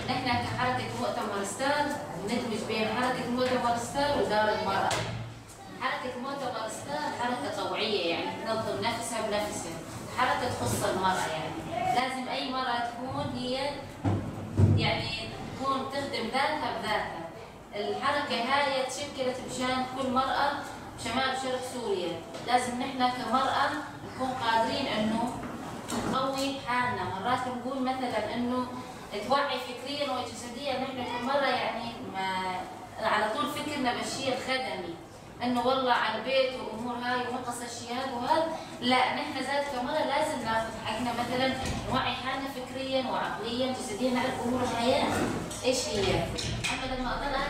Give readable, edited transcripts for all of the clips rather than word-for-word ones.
نحن كحركة مؤتمر ستار ندمج بين حركة مؤتمر ستار ودار المرأة. حركة مؤتمر ستار حركة طوعية يعني تنظم نفسها بنفسها، حركة تخص المرأة يعني لازم أي مرأة تكون هي يعني تكون تخدم ذاتها بذاتها. الحركة هاي تشكلت مشان كل مرأة بشمال شرق سوريا، لازم نحن كمرأة نكون قادرين إنه نقوي حالنا. مرات نقول مثلا إنه توعي فكريا وجسديا، نحن كمرة يعني ما على طول فكرنا بالشيء الخدمي انه والله على البيت وامور هاي ونقص الشيء هذا وهذا، لا نحن ذات كمرة لازم ناخذ حقنا، مثلا نوعي حالنا فكريا وعقليا جسديا، نعرف امور الحياه ايش هي. اما لما اضل انا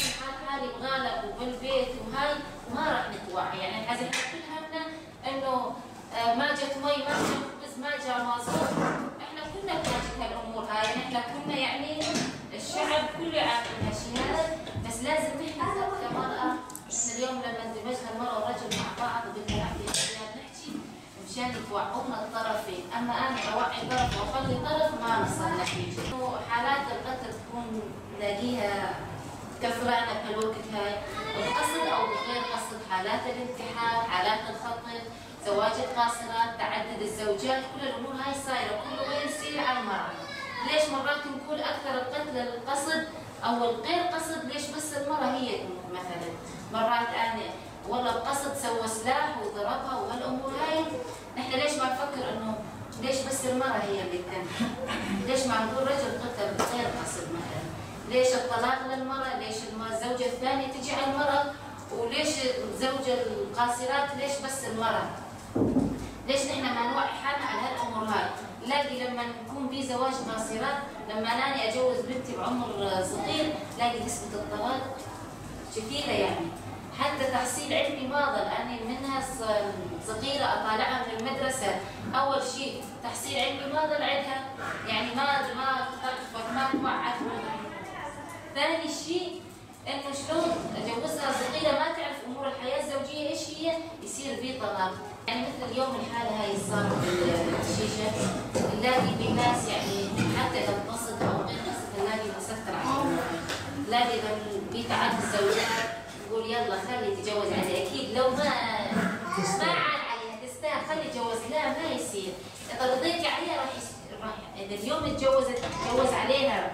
حالي بغالب وبالبيت وهاي ما راح نتوعي، يعني احنا كل همنا انه ما جت مي ما جت خبز ما جاء مازوت، احنا كنا بحاجه هالامور هاي، نحن كنا يعني الشعب كله يعرف هالشيء هذا، بس لازم نحن كمرأة. احنا اليوم لما اندمجنا المرأة والرجل مع بعض وبدنا نحكي مشان يتوعونا الطرفين، اما انا اوعي طرف واخلي طرف ما نصل نتيجه. حالات القتل تكون نلاقيها كثرانة بهالوقت هاي، بالقصد او بغير قصد، حالات الانتحار، حالات الخطف، زواج القاصرات، تعدد الزوجات، كل الامور هاي صايره كله وين يصير على المرأة. ليش مرات نقول اكثر القتل القصد او الغير قصد؟ ليش بس المرأة هي تموت مثلا؟ مرات انا والله بقصد سوى سلاح وضربها وهالامور هاي، نحن ليش ما نفكر انه ليش بس المرأة هي اللي تنتهي؟ ليش ما نقول رجل قتل غير قصد مثلا؟ ليش الطلاق للمرأة؟ ليش الزوجة الثانية تجي على المرأة؟ وليش الزوجة القاصرات ليش بس المرأة؟ ليش نحن ما نوعي حالنا على هالامور هاي؟ نلاقي لما نكون في زواج قاصرات، لما انا اجوز بنتي بعمر صغير لاقي نسبة الطلاق كثيرة يعني. حتى تحصيل علمي ما ضل، أنا منها صغيرة أطالعها من المدرسة، أول شيء تحصيل علمي ما ضل عندها، يعني ما تثقفت ما توعت. ثاني شيء إنه شلون أجوزها صغيرة ما تعرف أمور الحياة الزوجية إيش هي، يصير في طلاق. يعني مثل اليوم الحالة هاي صارت بالشيشة، نلاقي في ناس يعني حتى إذا قصد أو غير قصد نلاقي مسكر عليهم، نلاقي إذا في تعدد الزوجات يقول يلا خلي تجوز عليه، اكيد لو ما عاد عليها تستاهل خلي يتجوز، لا ما يصير. اذا رضيتي عليها راح اذا اليوم تجوز عليها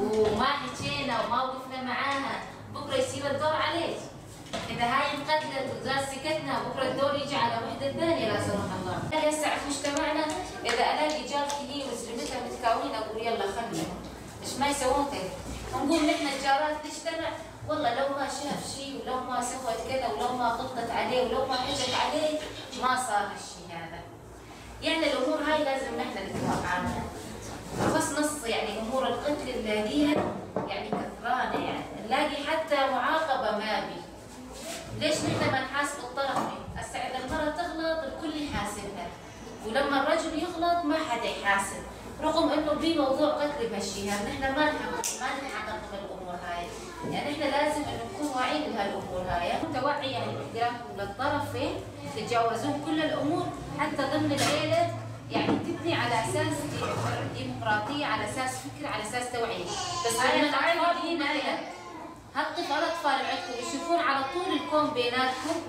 وما حكينا وما وقفنا معاها، بكره يصير الدور عليك. اذا هاي انقتلت وزاد سكتنا بكره الدور يجي على وحده ثانيه لا سمح الله. هسه في مجتمعنا اذا الاقي جارتي هي وزلمتها متكاويين اقول يلا خليهم، ايش ما يسوون كذا. نقول نحن الجارات نجتمع، والله لو ما شاف شيء ولو ما سوت كذا ولو ما ضغطت عليه ولو ما حكت عليه ما صار هالشيء هذا. يعني الامور هاي لازم نحن نتوقع عنها. بس نص يعني امور القتل نلاقيها يعني كثرانه، يعني نلاقي حتى معاقبه ما بي. ليش نحن ما نحاسب الطرفين؟ هسه اذا المراه تغلط الكل يحاسبها، ولما الرجل يغلط ما حدا يحاسب، رغم انه في موضوع قتل بهالشيء هذا نحن ما نحقق بالامور هاي. يعني احنا لازم انه نكون واعيين بهالامور هاي، توعي يعني باحترامكم للطرفين، تتجاوزون كل الامور حتى ضمن العيله، يعني تبني على اساس ديمقراطيه، على اساس فكر، على اساس توعيه. بس انا الاطفال هنا هالأطفال عندكم يشوفون على طول الكون بيناتكم،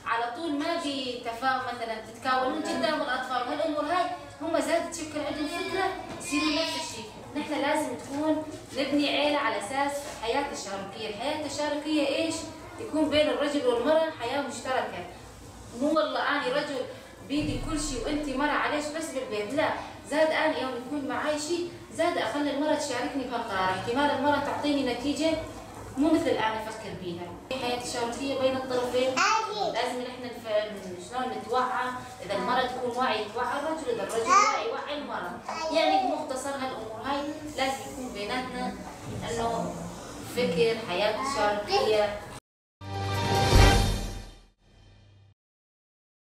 على طول ما في تفاهم، مثلا تتكاونون قدام الاطفال وهالامور هاي هم زاد تشكل عندهم فكره يصيروا نفس الشيء. نحن لازم تكون نبني عيله على اساس حياه تشاركيه، الحياه التشاركيه ايش؟ يكون بين الرجل والمراه حياه مشتركه، مو والله انا رجل بيدي كل شيء وانت مراه عليش بس بالبيت، لا، زاد انا يوم يكون معي شيء زاد اخلي المراه تشاركني بهالقرار، احتمال المراه تعطيني نتيجه مو مثل الان افكر بيها. حياه تشاركيه بين الطرفين، لازم نحن شلون نتوعى، اذا المراه تكون واعيه يتوعى الرجل، اذا الرجل واعي يوعي المراه، يعني بمختصر هالامور هاي لازم يكون بيناتنا انه فكر حياه تشاركيه.